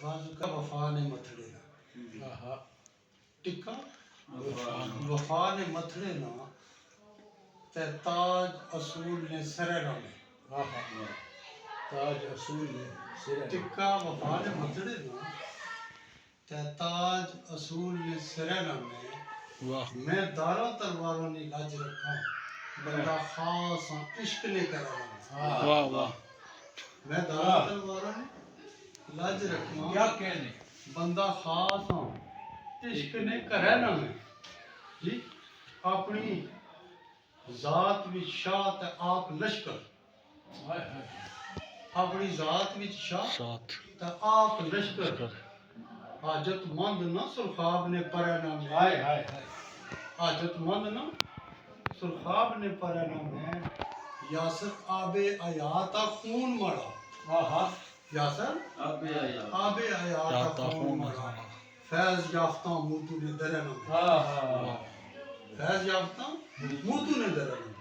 بازو کا وفا نے متھڑے نا ٹکا وفا نے متھڑے نا تے تاج اصول نے سرے نا میں تاج اصول نے سرے ٹکا وفا نے متھڑے نا تے تاج اصول نے سرے نا میں دارا تلواروں نے لاج رکھا بندہ خاص ہاں عشق نے کرا واہ واہ میں دارا تلواروں نے لاج رکھا کیا کہنے بندہ خاص ہاں عشق نے کرا نا میں جی اپنی ذات وچ شاہ تے آپ لشکر اپنی ذات وچ شاہ تے آپ لشکر حاجت مند نہ سرخاب نے پرانا میں حاجت مند نہ سرخاب نے پرانا میں یاسر آب حیاتا خون مڑا یاسر آب حیاتا خون مڑا فیض یافتہ موتو نے درنا میں فیض یافتہ موتو نے درنا